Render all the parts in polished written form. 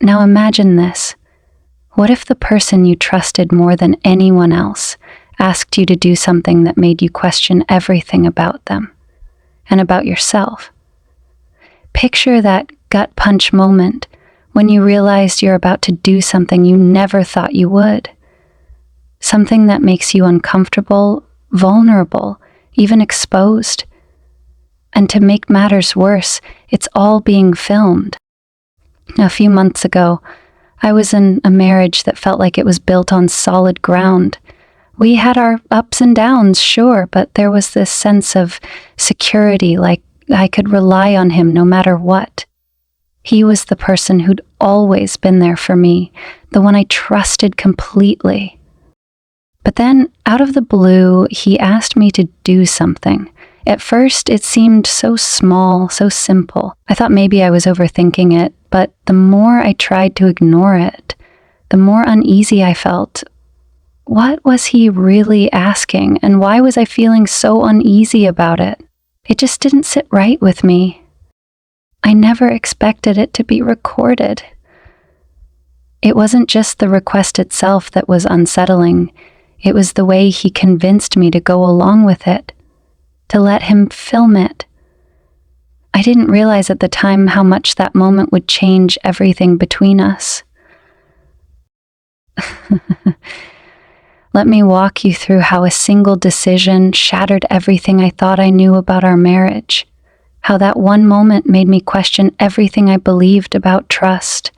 Now imagine this. What if the person you trusted more than anyone else asked you to do something that made you question everything about them and about yourself? Picture that gut punch moment when you realized you're about to do something you never thought you would. Something that makes you uncomfortable, vulnerable, even exposed. And to make matters worse, it's all being filmed. A few months ago, I was in a marriage that felt like it was built on solid ground. We had our ups and downs, sure, but there was this sense of security, like I could rely on him no matter what. He was the person who'd always been there for me, the one I trusted completely. But then, out of the blue, he asked me to do something. At first, it seemed so small, so simple. I thought maybe I was overthinking it, but the more I tried to ignore it, the more uneasy I felt. What was he really asking, and why was I feeling so uneasy about it? It just didn't sit right with me. I never expected it to be recorded. It wasn't just the request itself that was unsettling. It was the way he convinced me to go along with it, to let him film it. I didn't realize at the time how much that moment would change everything between us. Let me walk you through how a single decision shattered everything I thought I knew about our marriage, how that one moment made me question everything I believed about trust.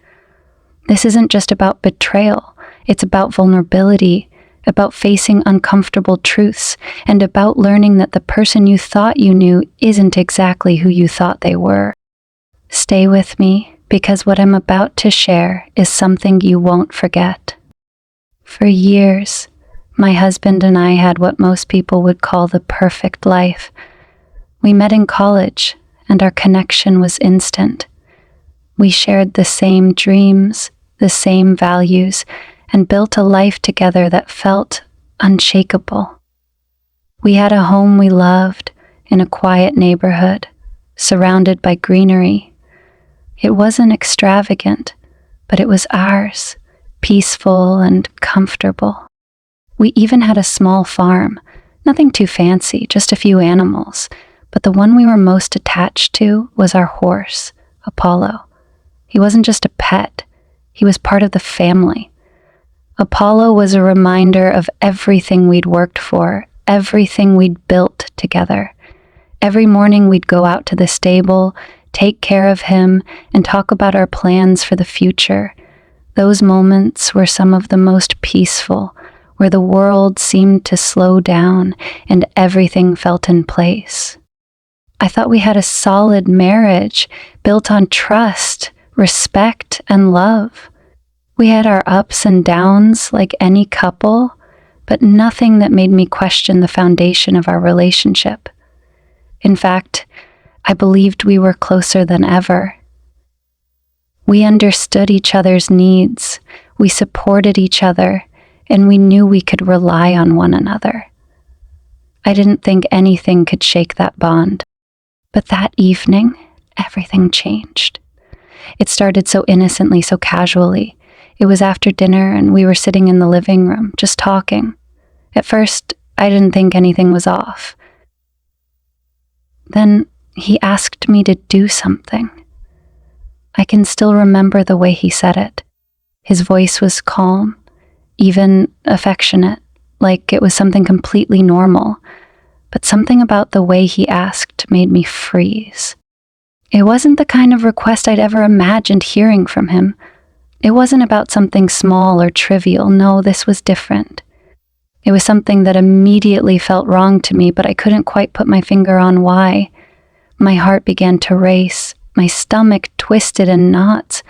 This isn't just about betrayal, it's about vulnerability, about facing uncomfortable truths, and about learning that the person you thought you knew isn't exactly who you thought they were. Stay with me, because what I'm about to share is something you won't forget. For years, my husband and I had what most people would call the perfect life. We met in college, and our connection was instant. We shared the same dreams, the same values, and built a life together that felt unshakable. We had a home we loved in a quiet neighborhood, surrounded by greenery. It wasn't extravagant, but it was ours, peaceful and comfortable. We even had a small farm, nothing too fancy, just a few animals, but the one we were most attached to was our horse, Apollo. He wasn't just a pet, he was part of the family. Apollo was a reminder of everything we'd worked for, everything we'd built together. Every morning we'd go out to the stable, take care of him, and talk about our plans for the future. Those moments were some of the most peaceful, where the world seemed to slow down and everything felt in place. I thought we had a solid marriage built on trust, respect, and love. We had our ups and downs like any couple, but nothing that made me question the foundation of our relationship. In fact, I believed we were closer than ever. We understood each other's needs, we supported each other, and we knew we could rely on one another. I didn't think anything could shake that bond. But that evening, everything changed. It started so innocently, so casually. It was after dinner and we were sitting in the living room, just talking. At first, I didn't think anything was off. Then he asked me to do something. I can still remember the way he said it. His voice was calm, even affectionate, like it was something completely normal. But something about the way he asked made me freeze. It wasn't the kind of request I'd ever imagined hearing from him. It wasn't about something small or trivial. No, this was different. It was something that immediately felt wrong to me, but I couldn't quite put my finger on why. My heart began to race. My stomach twisted in knots.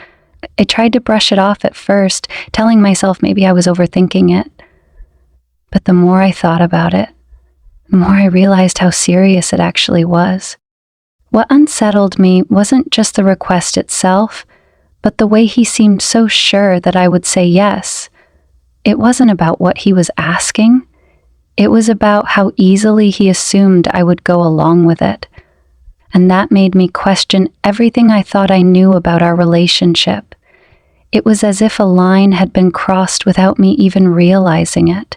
I tried to brush it off at first, telling myself maybe I was overthinking it. But the more I thought about it, the more I realized how serious it actually was. What unsettled me wasn't just the request itself, but the way he seemed so sure that I would say yes. It wasn't about what he was asking. It was about how easily he assumed I would go along with it. And that made me question everything I thought I knew about our relationship. It was as if a line had been crossed without me even realizing it.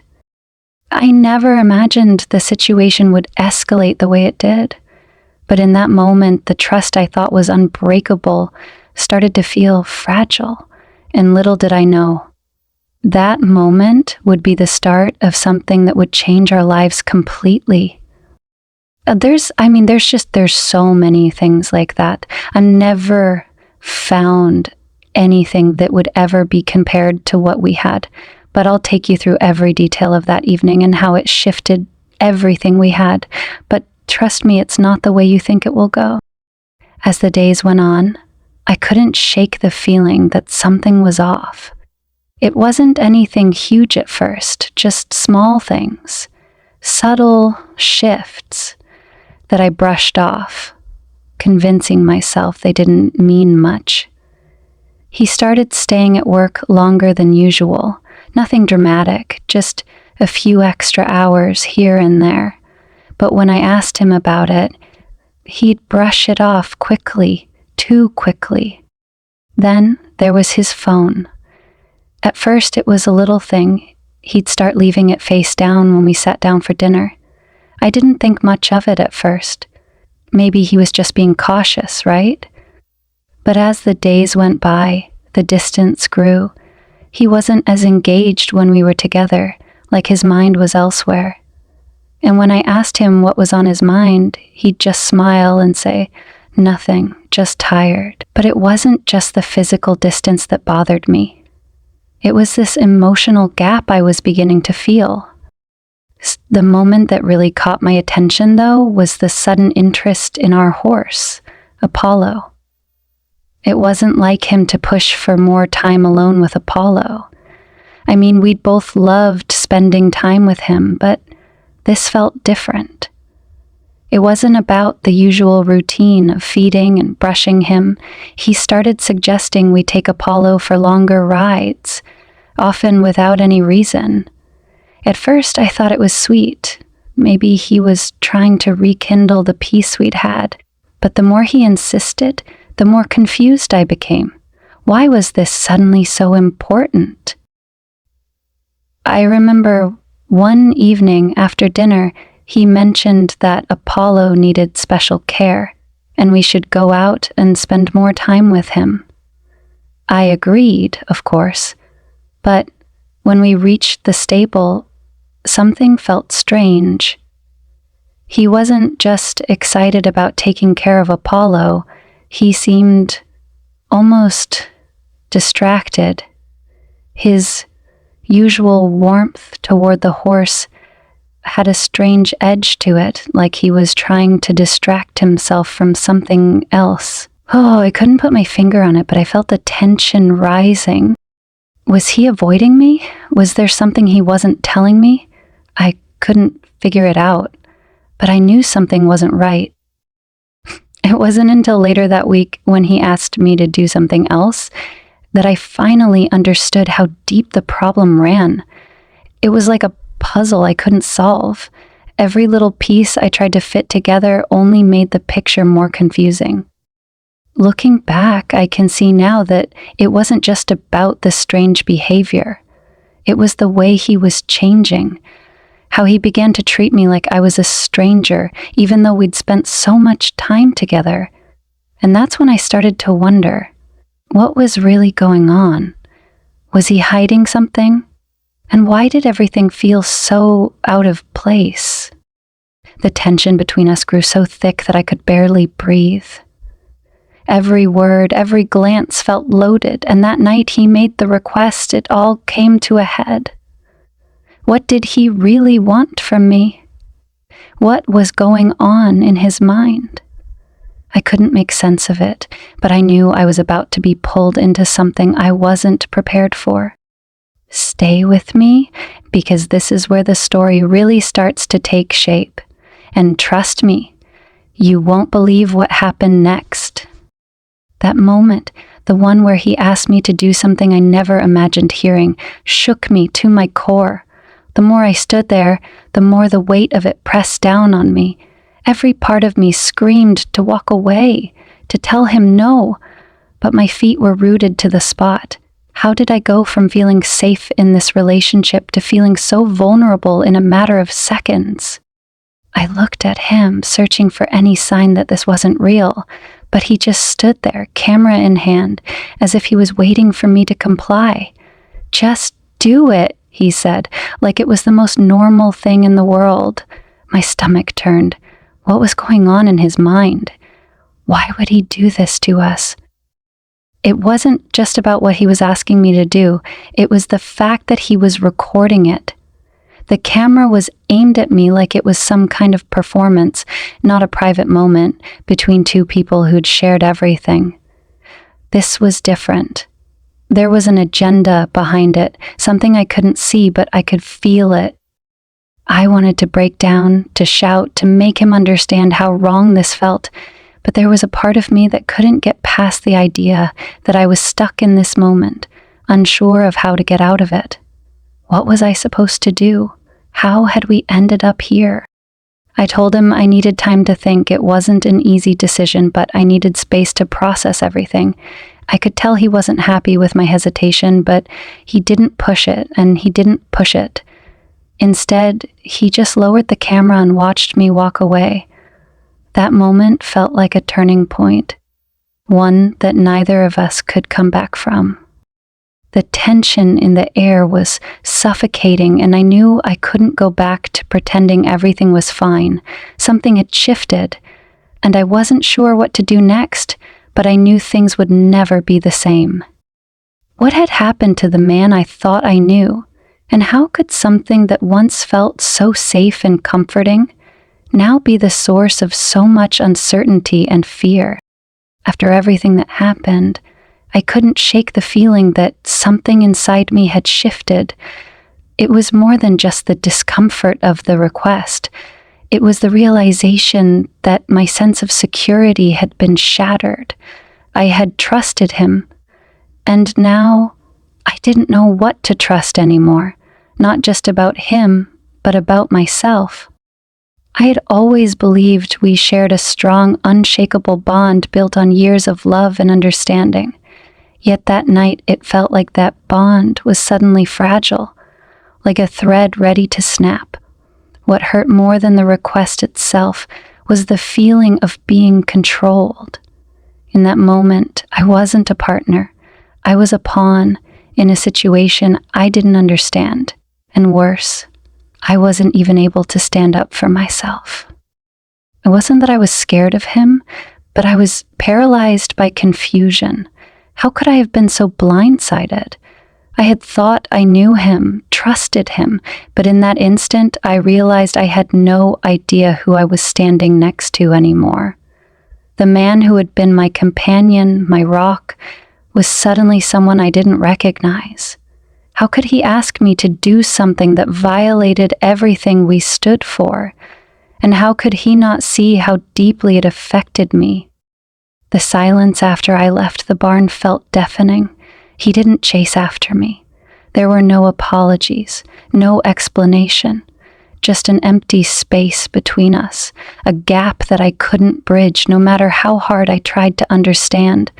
I never imagined the situation would escalate the way it did. But in that moment, the trust I thought was unbreakable started to feel fragile. And little did I know, that moment would be the start of something that would change our lives completely. There's so many things like that. I never found anything that would ever be compared to what we had. But I'll take you through every detail of that evening and how it shifted everything we had. But trust me, it's not the way you think it will go. As the days went on, I couldn't shake the feeling that something was off. It wasn't anything huge at first, just small things, subtle shifts that I brushed off, convincing myself they didn't mean much. He started staying at work longer than usual. Nothing dramatic, just a few extra hours here and there. But when I asked him about it, he'd brush it off quickly, too quickly. Then there was his phone. At first it was a little thing. He'd start leaving it face down when we sat down for dinner. I didn't think much of it at first. Maybe he was just being cautious, right? But as the days went by, the distance grew. He wasn't as engaged when we were together, like his mind was elsewhere. And when I asked him what was on his mind, he'd just smile and say, "Nothing, just tired." But it wasn't just the physical distance that bothered me. It was this emotional gap I was beginning to feel. The moment that really caught my attention, though, was the sudden interest in our horse, Apollo. It wasn't like him to push for more time alone with Apollo. I mean, we'd both loved spending time with him, but this felt different. It wasn't about the usual routine of feeding and brushing him. He started suggesting we take Apollo for longer rides, often without any reason. At first, I thought it was sweet. Maybe he was trying to rekindle the peace we'd had. But the more he insisted, the more confused I became. Why was this suddenly so important? I remember one evening after dinner, he mentioned that Apollo needed special care, and we should go out and spend more time with him. I agreed, of course, but when we reached the stable, something felt strange. He wasn't just excited about taking care of Apollo. He seemed almost distracted. His usual warmth toward the horse had a strange edge to it, like he was trying to distract himself from something else. Oh, I couldn't put my finger on it, but I felt the tension rising. Was he avoiding me? Was there something he wasn't telling me? I couldn't figure it out, but I knew something wasn't right. It wasn't until later that week, when he asked me to do something else, that I finally understood how deep the problem ran. It was like a puzzle I couldn't solve. Every little piece I tried to fit together only made the picture more confusing. Looking back, I can see now that it wasn't just about the strange behavior. It was the way he was changing, how he began to treat me like I was a stranger, even though we'd spent so much time together. And that's when I started to wonder, what was really going on? Was he hiding something? And why did everything feel so out of place? The tension between us grew so thick that I could barely breathe. Every word, every glance felt loaded, and that night he made the request, it all came to a head. What did he really want from me? What was going on in his mind? I couldn't make sense of it, but I knew I was about to be pulled into something I wasn't prepared for. Stay with me, because this is where the story really starts to take shape. And trust me, you won't believe what happened next. That moment, the one where he asked me to do something I never imagined hearing, shook me to my core. The more I stood there, the more the weight of it pressed down on me. Every part of me screamed to walk away, to tell him no, but my feet were rooted to the spot. How did I go from feeling safe in this relationship to feeling so vulnerable in a matter of seconds? I looked at him, searching for any sign that this wasn't real, but he just stood there, camera in hand, as if he was waiting for me to comply. "Just do it," he said, like it was the most normal thing in the world. My stomach turned. What was going on in his mind? Why would he do this to us? It wasn't just about what he was asking me to do, it was the fact that he was recording it. The camera was aimed at me like it was some kind of performance, not a private moment between two people who'd shared everything. This was different. There was an agenda behind it, something I couldn't see, but I could feel it. I wanted to break down, to shout, to make him understand how wrong this felt, but there was a part of me that couldn't get past the idea that I was stuck in this moment, unsure of how to get out of it. What was I supposed to do? How had we ended up here? I told him I needed time to think. It wasn't an easy decision, but I needed space to process everything. I could tell he wasn't happy with my hesitation, but he didn't push it, and he didn't push it. Instead, he just lowered the camera and watched me walk away. That moment felt like a turning point, one that neither of us could come back from. The tension in the air was suffocating, and I knew I couldn't go back to pretending everything was fine. Something had shifted, and I wasn't sure what to do next, but I knew things would never be the same. What had happened to the man I thought I knew, and how could something that once felt so safe and comforting now be the source of so much uncertainty and fear? After everything that happened, I couldn't shake the feeling that something inside me had shifted. It was more than just the discomfort of the request. It was the realization that my sense of security had been shattered. I had trusted him, and now I didn't know what to trust anymore, not just about him, but about myself. I had always believed we shared a strong, unshakable bond built on years of love and understanding. Yet that night it felt like that bond was suddenly fragile, like a thread ready to snap. What hurt more than the request itself was the feeling of being controlled. In that moment, I wasn't a partner. I was a pawn in a situation I didn't understand. And worse, I wasn't even able to stand up for myself. It wasn't that I was scared of him, but I was paralyzed by confusion. How could I have been so blindsided? I had thought I knew him, trusted him, but in that instant I realized I had no idea who I was standing next to anymore. The man who had been my companion, my rock, was suddenly someone I didn't recognize. How could he ask me to do something that violated everything we stood for? And how could he not see how deeply it affected me? The silence after I left the barn felt deafening. He didn't chase after me. There were no apologies, no explanation, just an empty space between us, a gap that I couldn't bridge no matter how hard I tried to understand.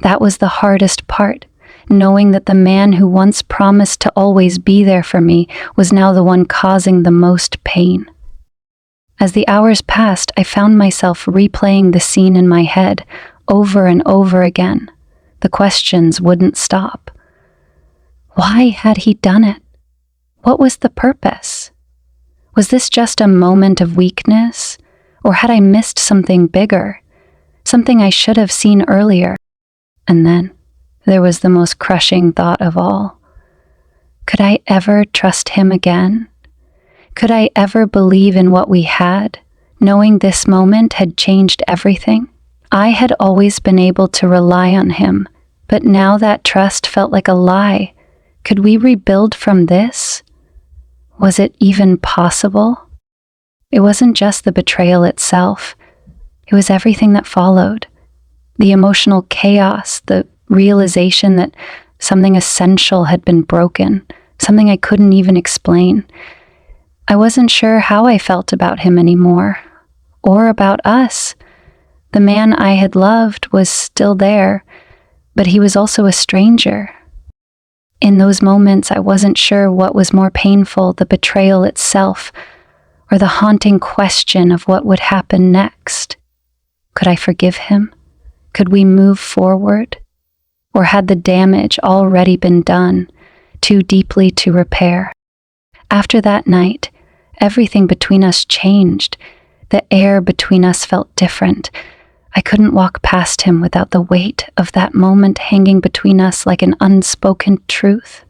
That was the hardest part. Knowing that the man who once promised to always be there for me was now the one causing the most pain. As the hours passed, I found myself replaying the scene in my head over and over again. The questions wouldn't stop. Why had he done it? What was the purpose? Was this just a moment of weakness, or had I missed something bigger, something I should have seen earlier? And then there was the most crushing thought of all. Could I ever trust him again? Could I ever believe in what we had, knowing this moment had changed everything? I had always been able to rely on him, but now that trust felt like a lie. Could we rebuild from this? Was it even possible? It wasn't just the betrayal itself. It was everything that followed. The emotional chaos, the realization that something essential had been broken, something I couldn't even explain. I wasn't sure how I felt about him anymore, or about us. The man I had loved was still there, but he was also a stranger. In those moments, I wasn't sure what was more painful, the betrayal itself, or the haunting question of what would happen next. Could I forgive him? Could we move forward? Or had the damage already been done, too deeply to repair? After that night, everything between us changed. The air between us felt different. I couldn't walk past him without the weight of that moment hanging between us like an unspoken truth.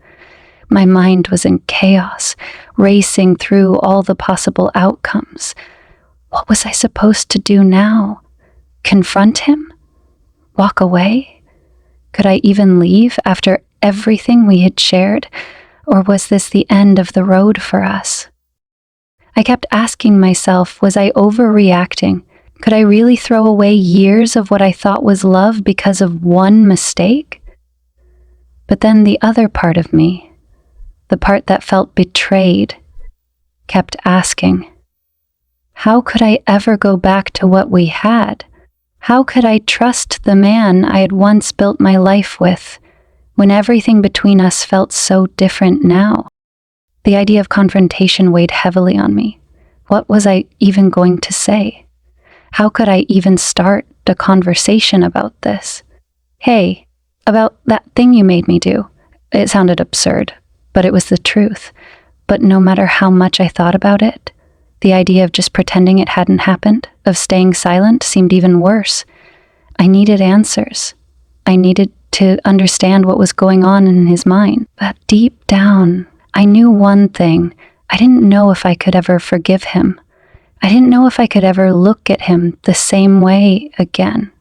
My mind was in chaos, racing through all the possible outcomes. What was I supposed to do now? Confront him? Walk away? Could I even leave after everything we had shared? Or was this the end of the road for us? I kept asking myself, was I overreacting? Could I really throw away years of what I thought was love because of one mistake? But then the other part of me, the part that felt betrayed, kept asking, how could I ever go back to what we had? How could I trust the man I had once built my life with when everything between us felt so different now? The idea of confrontation weighed heavily on me. What was I even going to say? How could I even start a conversation about this? Hey, about that thing you made me do. It sounded absurd, but it was the truth. But no matter how much I thought about it, the idea of just pretending it hadn't happened, of staying silent, seemed even worse. I needed answers. I needed to understand what was going on in his mind. But deep down, I knew one thing. I didn't know if I could ever forgive him. I didn't know if I could ever look at him the same way again.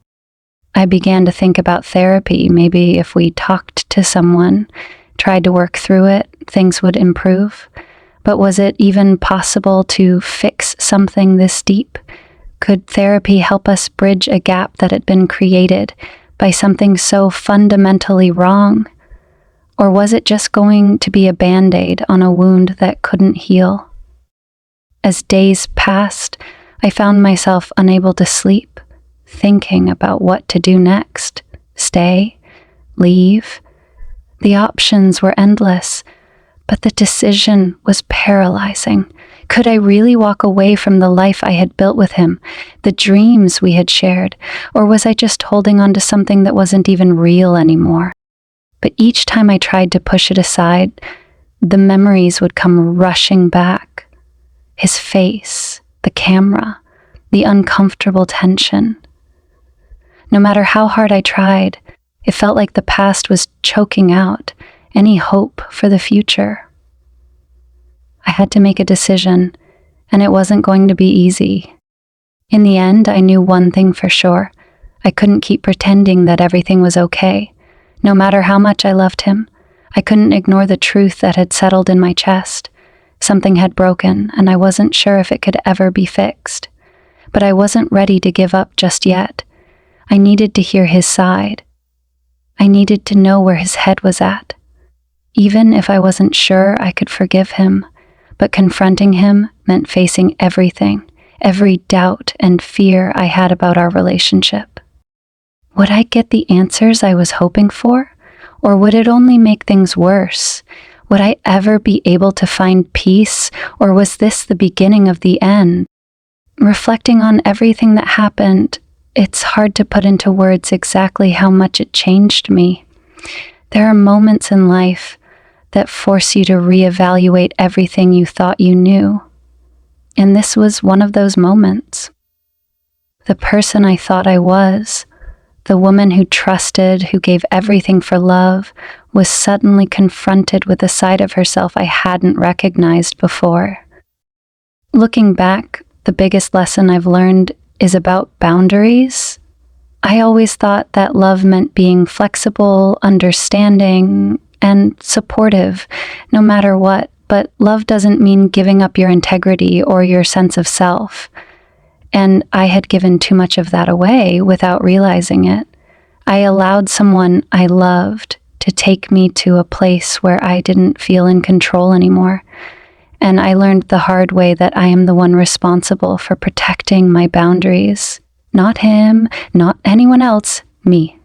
I began to think about therapy. Maybe if we talked to someone, tried to work through it, things would improve. But was it even possible to fix something this deep? Could therapy help us bridge a gap that had been created by something so fundamentally wrong? Or was it just going to be a band-aid on a wound that couldn't heal? As days passed, I found myself unable to sleep, thinking about what to do next. Stay? Leave? The options were endless, but the decision was paralyzing. Could I really walk away from the life I had built with him, the dreams we had shared, or was I just holding on to something that wasn't even real anymore? But each time I tried to push it aside, the memories would come rushing back. His face, the camera, the uncomfortable tension. No matter how hard I tried, it felt like the past was choking out any hope for the future. I had to make a decision, and it wasn't going to be easy. In the end, I knew one thing for sure. I couldn't keep pretending that everything was okay. No matter how much I loved him, I couldn't ignore the truth that had settled in my chest. Something had broken, and I wasn't sure if it could ever be fixed. But I wasn't ready to give up just yet. I needed to hear his side. I needed to know where his head was at. Even if I wasn't sure I could forgive him, but confronting him meant facing everything, every doubt and fear I had about our relationship. Would I get the answers I was hoping for, or would it only make things worse? Would I ever be able to find peace, or was this the beginning of the end? Reflecting on everything that happened, it's hard to put into words exactly how much it changed me. There are moments in life that force you to reevaluate everything you thought you knew. And this was one of those moments. The person I thought I was, the woman who trusted, who gave everything for love, was suddenly confronted with a side of herself I hadn't recognized before. Looking back, the biggest lesson I've learned is about boundaries. I always thought that love meant being flexible, understanding, and supportive, no matter what, but love doesn't mean giving up your integrity or your sense of self. And I had given too much of that away without realizing it. I allowed someone I loved to take me to a place where I didn't feel in control anymore. And I learned the hard way that I am the one responsible for protecting my boundaries. Not him, not anyone else, me.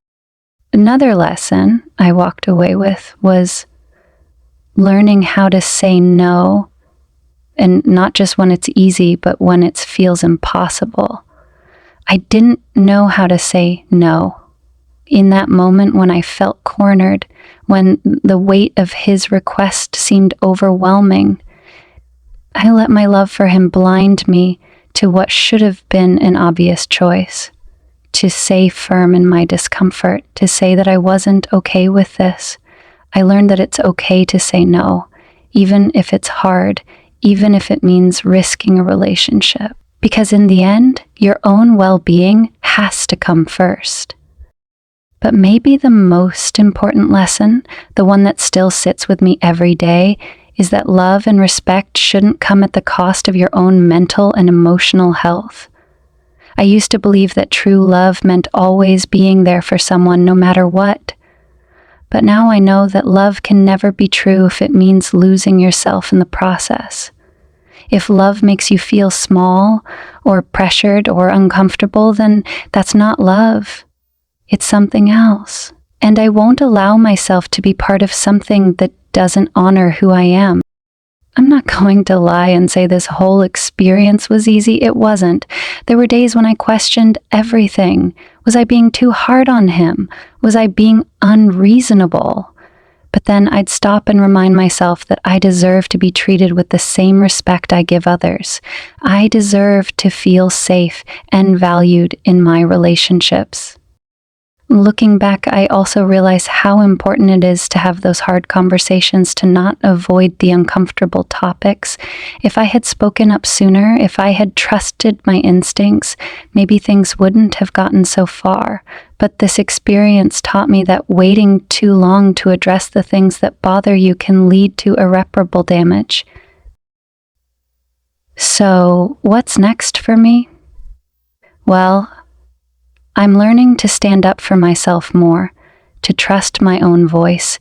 Another lesson I walked away with was learning how to say no, and not just when it's easy, but when it feels impossible. I didn't know how to say no. In that moment when I felt cornered, when the weight of his request seemed overwhelming, I let my love for him blind me to what should have been an obvious choice. To stay firm in my discomfort, to say that I wasn't okay with this. I learned that it's okay to say no, even if it's hard, even if it means risking a relationship. Because in the end, your own well-being has to come first. But maybe the most important lesson, the one that still sits with me every day, is that love and respect shouldn't come at the cost of your own mental and emotional health. I used to believe that true love meant always being there for someone no matter what. But now I know that love can never be true if it means losing yourself in the process. If love makes you feel small or pressured or uncomfortable, then that's not love. It's something else. And I won't allow myself to be part of something that doesn't honor who I am. I'm not going to lie and say this whole experience was easy. It wasn't. There were days when I questioned everything. Was I being too hard on him? Was I being unreasonable? But then I'd stop and remind myself that I deserve to be treated with the same respect I give others. I deserve to feel safe and valued in my relationships. Looking back, I also realize how important it is to have those hard conversations, to not avoid the uncomfortable topics. If I had spoken up sooner, if I had trusted my instincts, maybe things wouldn't have gotten so far. But this experience taught me that waiting too long to address the things that bother you can lead to irreparable damage. So, what's next for me? Well, I'm learning to stand up for myself more, to trust my own voice,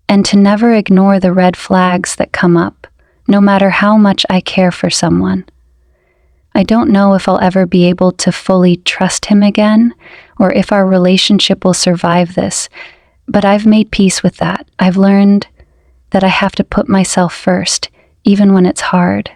and to never ignore the red flags that come up, no matter how much I care for someone. I don't know if I'll ever be able to fully trust him again, or if our relationship will survive this, but I've made peace with that. I've learned that I have to put myself first, even when it's hard.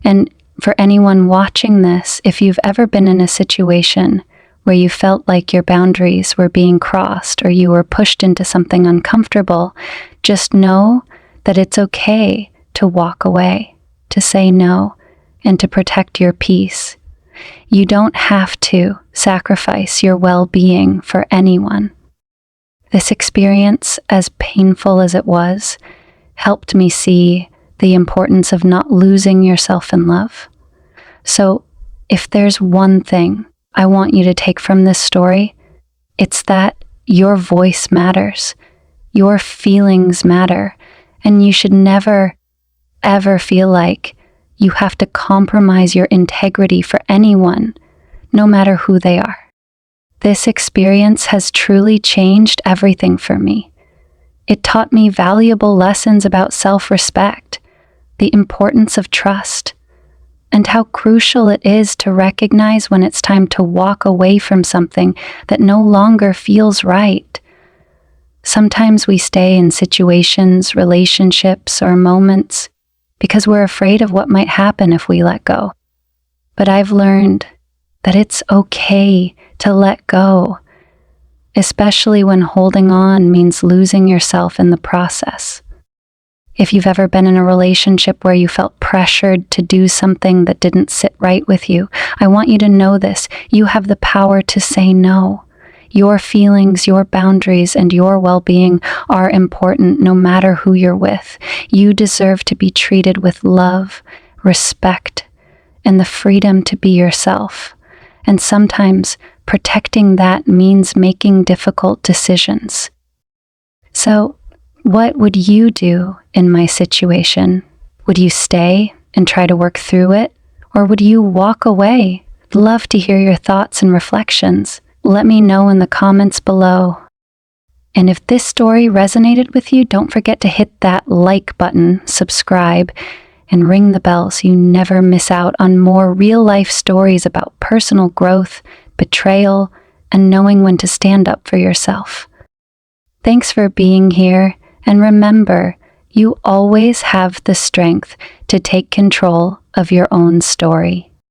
And for anyone watching this, if you've ever been in a situation where you felt like your boundaries were being crossed or you were pushed into something uncomfortable, just know that it's okay to walk away, to say no, and to protect your peace. You don't have to sacrifice your well-being for anyone. This experience, as painful as it was, helped me see the importance of not losing yourself in love. So, if there's one thing I want you to take from this story, it's that your voice matters, your feelings matter, and you should never, ever feel like you have to compromise your integrity for anyone, no matter who they are. This experience has truly changed everything for me. It taught me valuable lessons about self-respect, the importance of trust, and how crucial it is to recognize when it's time to walk away from something that no longer feels right. Sometimes we stay in situations, relationships, or moments because we're afraid of what might happen if we let go. But I've learned that it's okay to let go, especially when holding on means losing yourself in the process. If you've ever been in a relationship where you felt pressured to do something that didn't sit right with you, I want you to know this. You have the power to say no. Your feelings, your boundaries, and your well-being are important no matter who you're with. You deserve to be treated with love, respect, and the freedom to be yourself. And sometimes protecting that means making difficult decisions. So, what would you do in my situation? Would you stay and try to work through it? Or would you walk away? I'd love to hear your thoughts and reflections. Let me know in the comments below. And if this story resonated with you, don't forget to hit that like button, subscribe, and ring the bell so you never miss out on more real-life stories about personal growth, betrayal, and knowing when to stand up for yourself. Thanks for being here. And remember, You always have the strength to take control of your own story.